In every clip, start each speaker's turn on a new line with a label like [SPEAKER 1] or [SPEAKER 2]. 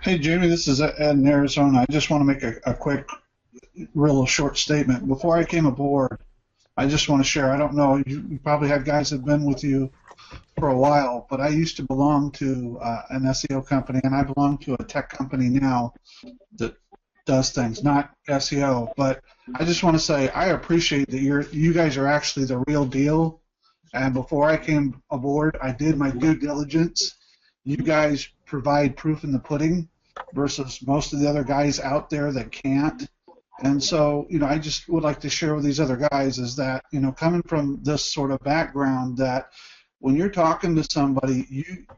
[SPEAKER 1] Hey, Jamie, this is Ed in Arizona. I just want to make a quick, real short statement. Before I came aboard, I just want to share. I don't know, you probably have guys that have been with you for a while, but I used to belong to an SEO company, and I belong to a tech company now that does things, not SEO. But I just want to say I appreciate that you guys are actually the real deal. And before I came aboard, I did my due diligence. You guys provide proof in the pudding versus most of the other guys out there that can't. And so, I just would like to share with these other guys is that, coming from this sort of background, that when you're talking to somebody,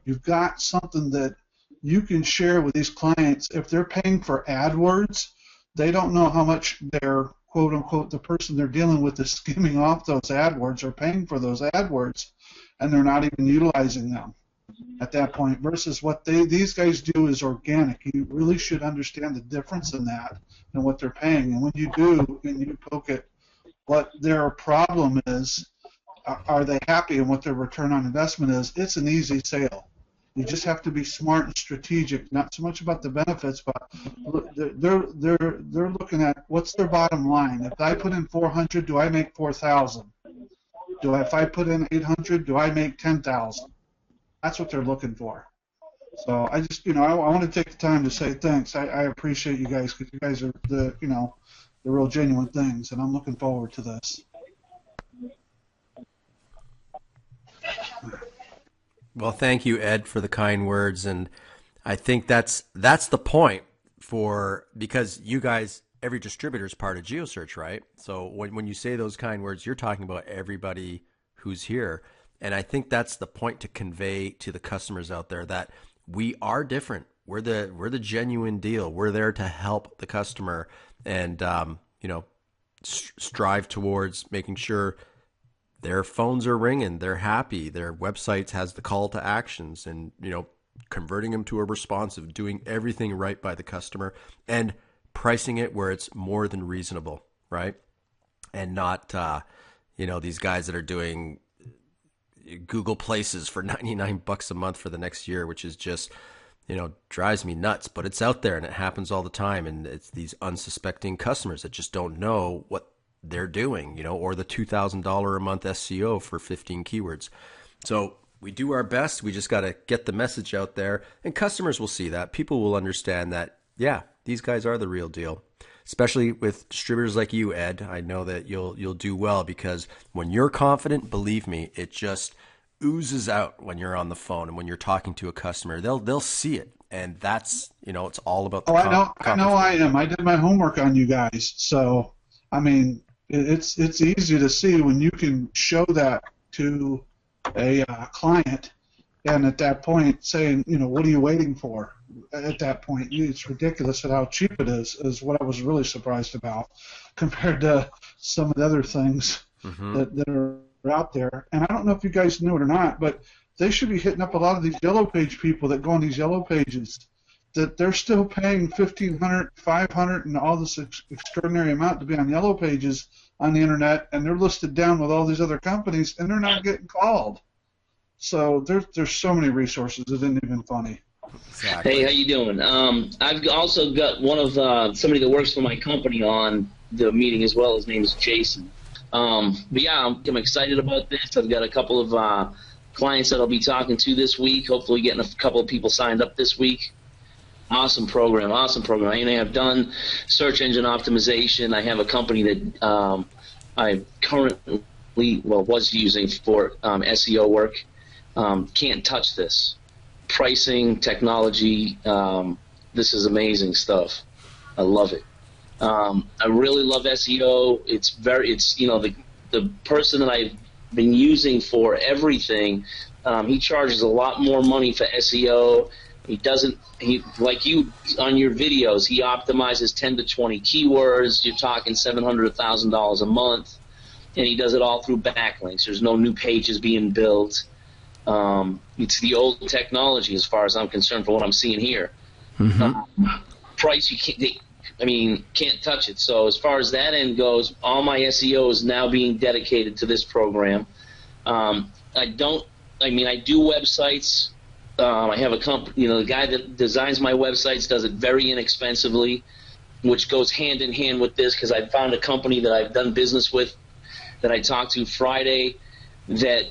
[SPEAKER 1] you've got something that you can share with these clients. If they're paying for AdWords, they don't know how much their quote unquote the person they're dealing with is skimming off those AdWords or paying for those AdWords, and they're not even utilizing them at that point, versus what these guys do is organic. You really should understand the difference in that and what they're paying. And when you do, and you poke at what their problem is, are they happy, and what their return on investment is, it's an easy sale. You just have to be smart and strategic, not so much about the benefits, but they're looking at what's their bottom line. If I put in 400, do I make 4,000? If I put in 800, do I make 10,000? That's what they're looking for. So I just, I want to take the time to say thanks. I appreciate you guys, because you guys are the real genuine things, and I'm looking forward to this.
[SPEAKER 2] Well, thank you, Ed, for the kind words, and I think that's the point because you guys, every distributor is part of Geosearch, right? So when you say those kind words, you're talking about everybody who's here. And I think that's the point to convey to the customers out there, that we are different. We're the genuine deal. We're there to help the customer and strive towards making sure their phones are ringing, they're happy, their websites has the call to actions, and converting them to a responsive, doing everything right by the customer, and pricing it where it's more than reasonable, right? And not these guys that are doing Google Places for $99 a month for the next year, which is just, drives me nuts. But it's out there and it happens all the time. And it's these unsuspecting customers that just don't know what they're doing, or the $2,000 a month SEO for 15 keywords. So we do our best. We just got to get the message out there, and customers will see that. People will understand that, yeah, these guys are the real deal. Especially with distributors like you, Ed, I know that you'll do well, because when you're confident, believe me, it just oozes out when you're on the phone and when you're talking to a customer. They'll see it, and that's it's all about the.
[SPEAKER 1] I know I am. I did my homework on you guys, so I mean it's easy to see when you can show that to a client, and at that point saying, what are you waiting for? At that point, it's ridiculous at how cheap it is what I was really surprised about compared to some of the other things that are out there. And I don't know if you guys knew it or not, but they should be hitting up a lot of these yellow page people that go on these yellow pages, that they're still paying $1,500, $500, and all this extraordinary amount to be on yellow pages on the internet, and they're listed down with all these other companies, and they're not getting called. So there's so many resources. It isn't even funny.
[SPEAKER 3] Exactly. Hey, how you doing? I've also got one of somebody that works for my company on the meeting as well. His name is Jason. But yeah, I'm excited about this. I've got a couple of clients that I'll be talking to this week. Hopefully, getting a couple of people signed up this week. Awesome program. I've done search engine optimization. I have a company that I currently was using for SEO work. Can't touch this. Pricing, technology, this is amazing stuff. I love it. I really love SEO. It's the person that I've been using for everything. He charges a lot more money for SEO. He like you on your videos, he optimizes 10 to 20 keywords. You're talking $700, $1,000 a month, and he does it all through backlinks. There's no new pages being built. It's the old technology as far as I'm concerned for what I'm seeing here. Price, can't touch it. So as far as that end goes, all my SEO is now being dedicated to this program. I do websites I have a company, the guy that designs my websites does it very inexpensively, which goes hand in hand with this, because I found a company that I've done business with that I talked to Friday that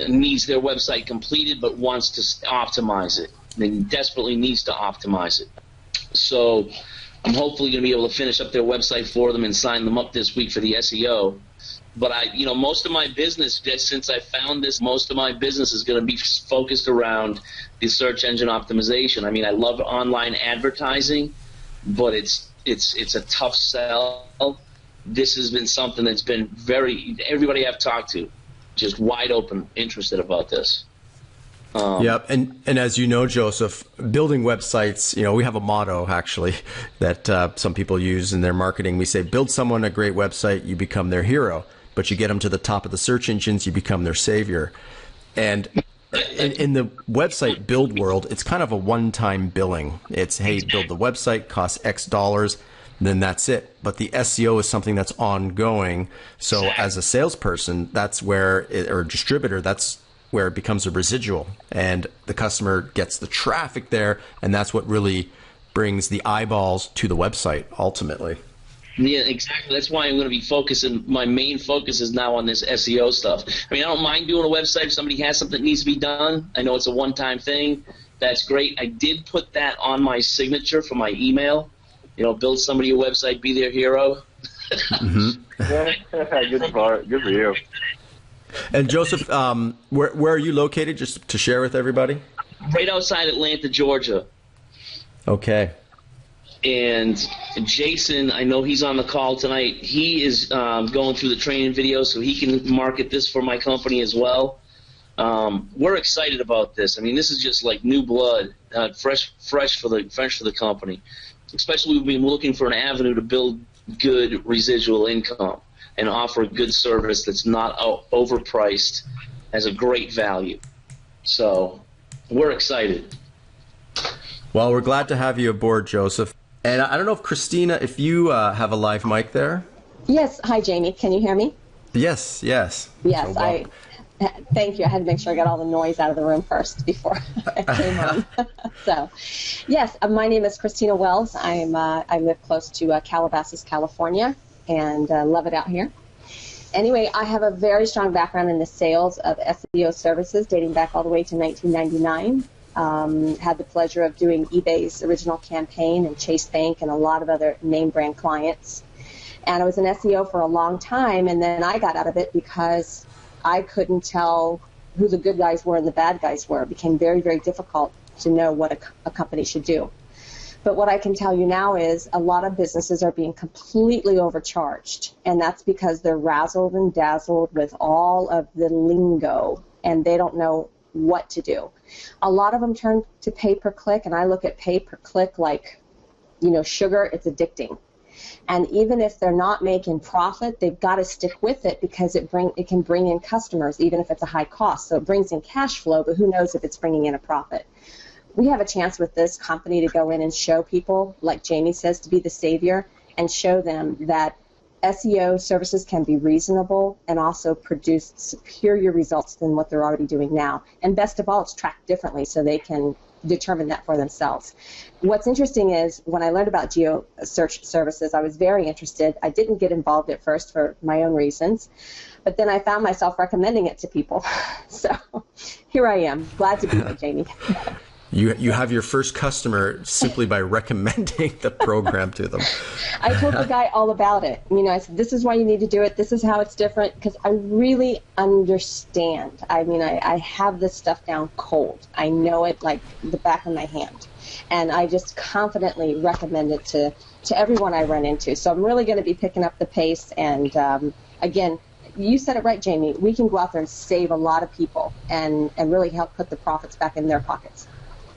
[SPEAKER 3] needs their website completed but wants to optimize it. They desperately needs to optimize it. So I'm hopefully going to be able to finish up their website for them and sign them up this week for the SEO. But most of my business, since I found this, most of my business is going to be focused around the search engine optimization. I mean, I love online advertising, but it's a tough sell. This has been something that's been everybody I've talked to, just wide open interested about this.
[SPEAKER 2] Yep, and as you know, Joseph, building websites, we have a motto actually that some people use in their marketing. We say, build someone a great website, you become their hero. But you get them to the top of the search engines, you become their savior. And in the website build world, it's kind of a one-time billing. It's, hey, build the website, costs X dollars, then that's it. But the SEO is something that's ongoing. So as a salesperson, that's where, or a distributor, that's where it becomes a residual. And the customer gets the traffic there, and that's what really brings the eyeballs to the website ultimately.
[SPEAKER 3] Yeah, exactly. That's why I'm going to be focusing. My main focus is now on this SEO stuff. I mean, I don't mind doing a website if somebody has something that needs to be done. I know it's a one-time thing. That's great. I did put that on my signature for my email. Build somebody a website, be their hero.
[SPEAKER 4] Mm-hmm. Good for you.
[SPEAKER 2] And Joseph, where are you located, just to share with everybody?
[SPEAKER 3] Right outside Atlanta, Georgia.
[SPEAKER 2] Okay.
[SPEAKER 3] And Jason, I know he's on the call tonight. He is going through the training video so he can market this for my company as well. We're excited about this. I mean, this is just like new blood, fresh for the company. Especially we've been looking for an avenue to build good residual income and offer a good service that's not overpriced, has a great value. So we're excited.
[SPEAKER 2] Well, we're glad to have you aboard, Joseph. And I don't know if Christina, if you have a live mic there.
[SPEAKER 5] Yes. Hi, Jamie. Can you hear me?
[SPEAKER 2] Yes.
[SPEAKER 5] Yes.
[SPEAKER 2] So,
[SPEAKER 5] thank you. I had to make sure I got all the noise out of the room first before I came on. So, yes, my name is Christina Wells. I live close to Calabasas, California, and love it out here. Anyway, I have a very strong background in the sales of SEO services dating back all the way to 1999. Had the pleasure of doing eBay's original campaign and Chase Bank and a lot of other name brand clients. And I was an SEO for a long time, and then I got out of it because I couldn't tell who the good guys were and the bad guys were. It became very, very difficult to know what a company should do. But what I can tell you now is a lot of businesses are being completely overcharged, and that's because they're razzled and dazzled with all of the lingo, and they don't know what to do. A lot of them turn to pay-per-click, and I look at pay-per-click like, sugar. It's addicting. And even if they're not making profit, they've got to stick with it because it can bring in customers, even if it's a high cost. So it brings in cash flow, but who knows if it's bringing in a profit. We have a chance with this company to go in and show people, like Jamie says, to be the savior, and show them that SEO services can be reasonable and also produce superior results than what they're already doing now. And best of all, it's tracked differently so they can determine that for themselves. What's interesting is when I learned about Geosearch services, I was very interested. I didn't get involved at first for my own reasons, but then I found myself recommending it to people. So here I am. Glad to be here, Jamie.
[SPEAKER 2] You have your first customer simply by recommending the program to them.
[SPEAKER 5] I told the guy all about it. I said, this is why you need to do it. This is how it's different, because I really understand. I have this stuff down cold. I know it like the back of my hand. And I just confidently recommend it to everyone I run into. So I'm really going to be picking up the pace. And again, you said it right, Jamie. We can go out there and save a lot of people and really help put the profits back in their pockets.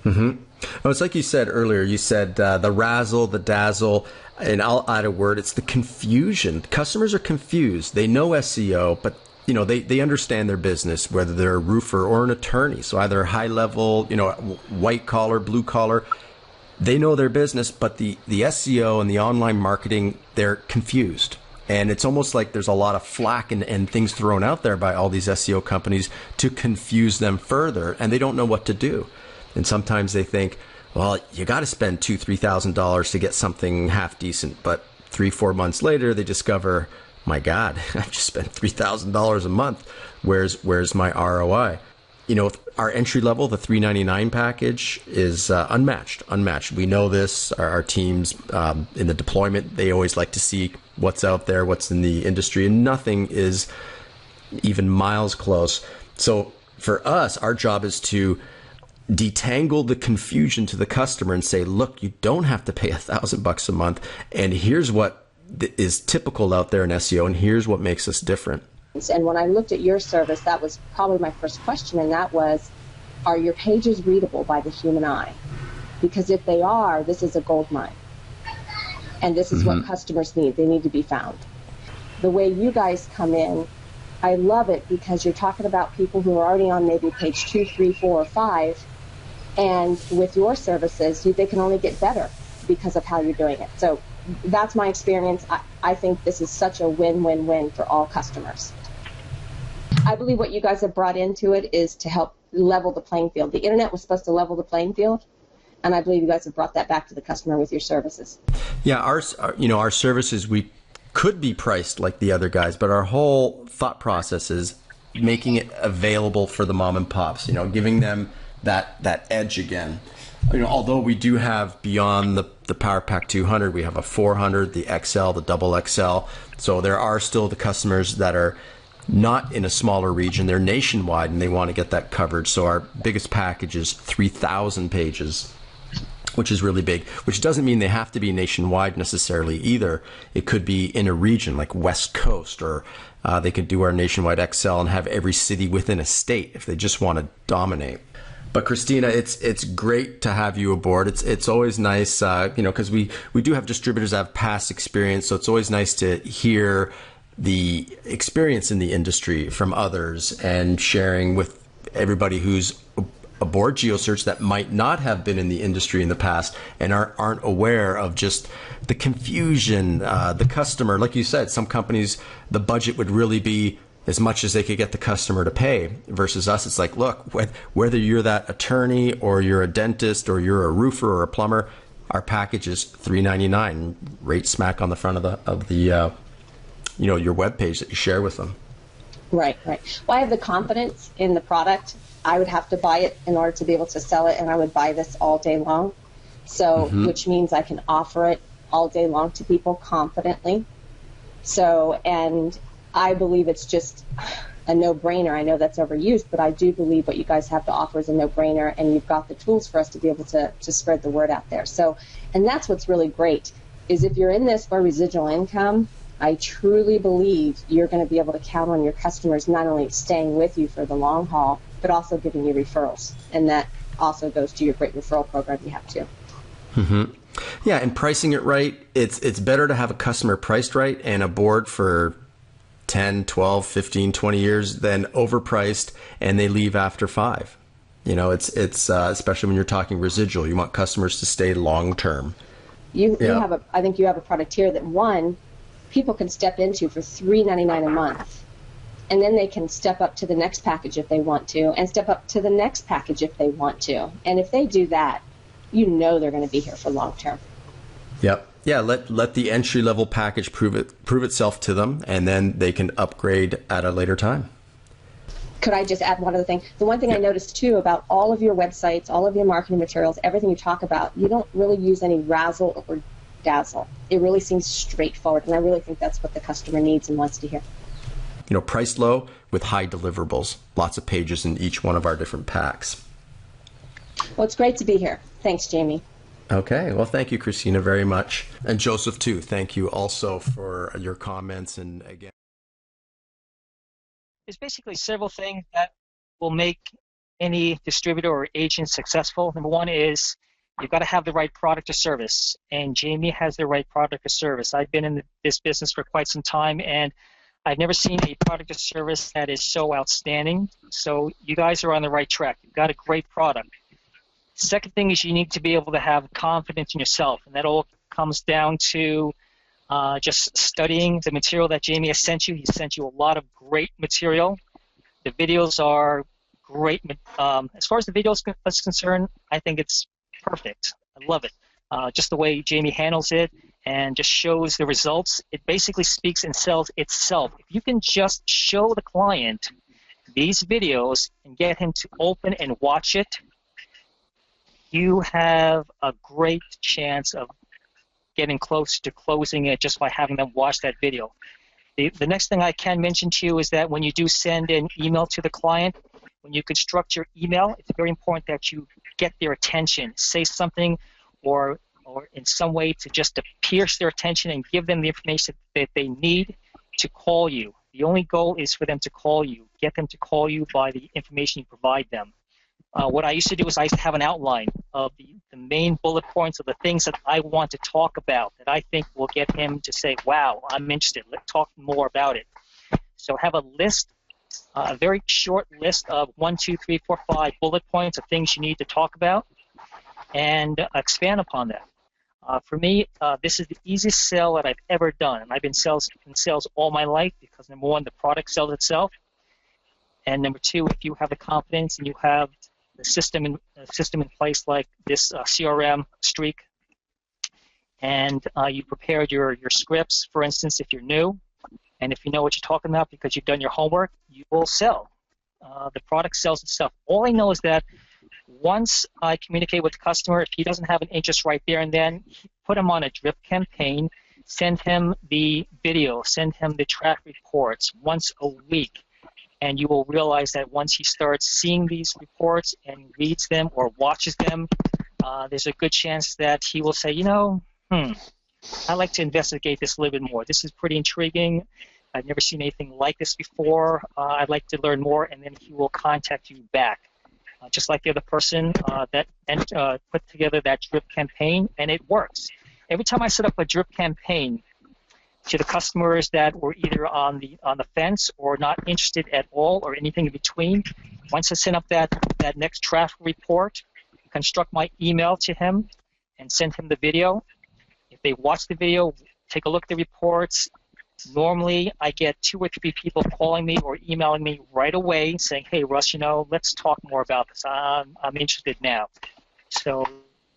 [SPEAKER 2] Mm-hmm. Oh, it's like you said earlier. You said the razzle, the dazzle, and I'll add a word. It's the confusion. Customers are confused. They know SEO, but they understand their business, whether they're a roofer or an attorney. So either high level, white collar, blue collar. They know their business, but the SEO and the online marketing, they're confused. And it's almost like there's a lot of flack and things thrown out there by all these SEO companies to confuse them further, and they don't know what to do. And sometimes they think, well, you got to spend $2,000-$3,000 to get something half decent. But 3-4 months later, they discover, my God, I've just spent $3,000 a month. Where's my ROI? You know, our entry level, the $399 package, is unmatched. We know this. Our teams in the deployment, they always like to see what's out there, what's in the industry, and nothing is even miles close. So for us, our job is to detangle the confusion to the customer and say, look, you don't have to pay $1,000 a month, and here's what is typical out there in SEO, and here's what makes us different.
[SPEAKER 5] And when I looked at your service, that was probably my first question, and that was, are your pages readable by the human eye? Because if they are, this is a gold mine. And this is what customers need. They need to be found. The way you guys come in, I love it, because you're talking about people who are already on maybe page 2, 3, 4, or 5, and with your services, they can only get better because of how you're doing it. So that's my experience. I think this is such a win-win-win for all customers. I believe what you guys have brought into it is to help level the playing field. The internet was supposed to level the playing field, and I believe you guys have brought that back to the customer with your services. Yeah,
[SPEAKER 2] our services, we could be priced like the other guys, but our whole thought process is making it available for the mom and pops, giving them that edge again. Although we do have beyond the Power Pack 200, we have a 400, the XL, the double XL. So there are still the customers that are not in a smaller region. They're nationwide and they want to get that coverage. So our biggest package is 3,000 pages, which is really big, which doesn't mean they have to be nationwide necessarily either. It could be in a region like West Coast, or they could do our nationwide XL and have every city within a state if they just want to dominate. But Christina, it's great to have you aboard. It's always nice, because we do have distributors that have past experience, so it's always nice to hear the experience in the industry from others and sharing with everybody who's aboard Geosearch that might not have been in the industry in the past and aren't aware of just the confusion, the customer. Like you said, some companies, the budget would really be as much as they could get the customer to pay, versus us, it's like, look, whether you're that attorney or you're a dentist or you're a roofer or a plumber, our package is $399, right smack on the front of the your webpage that you share with them.
[SPEAKER 5] Right. Well, I have the confidence in the product. I would have to buy it in order to be able to sell it, and I would buy this all day long. So, which means I can offer it all day long to people confidently. So, and I believe it's just a no-brainer. I know that's overused, but I do believe what you guys have to offer is a no-brainer, and you've got the tools for us to be able to spread the word out there. So, and that's what's really great, is if you're in this for residual income, I truly believe you're going to be able to count on your customers not only staying with you for the long haul, but also giving you referrals. And that also goes to your great referral program you have too.
[SPEAKER 2] Yeah, and pricing it right, it's better to have a customer priced right and aboard for 10, 12, 15, 20 years than overpriced and they leave after 5. It's especially when you're talking residual. You want customers to stay long term.
[SPEAKER 5] I think you have a product here that people can step into for $3.99 a month, and then they can step up to the next package if they want to, and step up to the next package if they want to. And if they do that, they're going to be here for long term.
[SPEAKER 2] Yep. Yeah, let the entry level package prove itself to them, and then they can upgrade at a later time.
[SPEAKER 5] Could I just add one other thing? The one thing I noticed too about all of your websites, all of your marketing materials, everything you talk about, you don't really use any razzle or dazzle. It really seems straightforward, and I really think that's what the customer needs and wants to hear.
[SPEAKER 2] Priced low with high deliverables. Lots of pages in each one of our different packs.
[SPEAKER 5] Well, it's great to be here. Thanks, Jamie.
[SPEAKER 2] Okay. Well, thank you, Christina, very much. And Joseph, too. Thank you also for your comments. And again,
[SPEAKER 4] there's basically several things that will make any distributor or agent successful. Number one is you've got to have the right product or service, and Jamie has the right product or service. I've been in this business for quite some time, and I've never seen a product or service that is so outstanding. So you guys are on the right track. You've got a great product. Second thing is you need to be able to have confidence in yourself, and that all comes down to just studying the material that Jamie has sent you. He sent you a lot of great material. The videos are great. As far as the video is concerned, I think it's perfect. I love it. Just the way Jamie handles it and just shows the results. It basically speaks and sells itself. If you can just show the client these videos and get him to open and watch it, you have a great chance of getting close to closing it just by having them watch that video. The next thing I can mention to you is that when you do send an email to the client, when you construct your email, it's very important that you get their attention. Say something or in some way to pierce their attention and give them the information that they need to call you. The only goal is for them to call you. Get them to call you by the information you provide them. What I used to do is I used to have an outline of the main bullet points of the things that I want to talk about that I think will get him to say, wow, I'm interested. Let's talk more about it. So have a list, a very short list of 1, 2, 3, 4, 5 bullet points of things you need to talk about and expand upon that. For me, this is the easiest sale that I've ever done. And I've been in sales all my life because, number one, the product sells itself. And number two, if you have the confidence and you have the system in place like this CRM Streak, and you prepared your scripts, for instance, if you're new, and if you know what you're talking about because you've done your homework, you will sell. The product sells itself. All I know is that once I communicate with the customer, if he doesn't have an interest right there and then, put him on a drip campaign, send him the video, send him the track reports once a week. And you will realize that once he starts seeing these reports and reads them or watches them, there's a good chance that he will say, I'd like to investigate this a little bit more. This is pretty intriguing. I've never seen anything like this before. I'd like to learn more, and then he will contact you back. Just like the other person that put together that drip campaign, and it works. Every time I set up a drip campaign to the customers that were either on the fence or not interested at all or anything in between, once I send up that next traffic report, construct my email to him and send him the video. If they watch the video, take a look at the reports, normally I get 2 or 3 people calling me or emailing me right away saying, hey, Russ, let's talk more about this. I'm interested now. So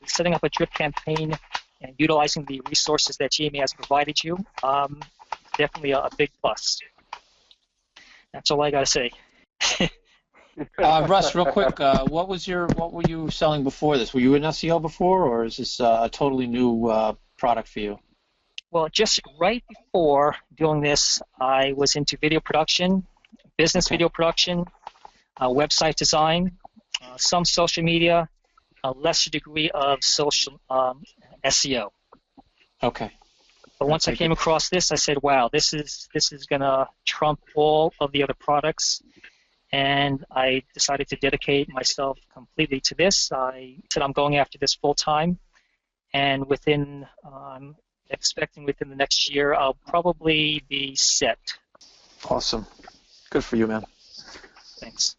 [SPEAKER 4] setting up a drip campaign and utilizing the resources that Jamie has provided you, definitely a big plus. That's all I got to say.
[SPEAKER 6] Russ, real quick, what were you selling before this? Were you in SEO before, or is this a totally new product for you?
[SPEAKER 4] Well, just right before doing this, I was into video production, business video production, website design, some social media, a lesser degree of social SEO.
[SPEAKER 6] Okay.
[SPEAKER 4] But once I came across this, I said, wow, this is going to trump all of the other products. And I decided to dedicate myself completely to this. I said I'm going after this full time. And I'm expecting within the next year, I'll probably be set.
[SPEAKER 6] Awesome. Good for you, man.
[SPEAKER 4] Thanks.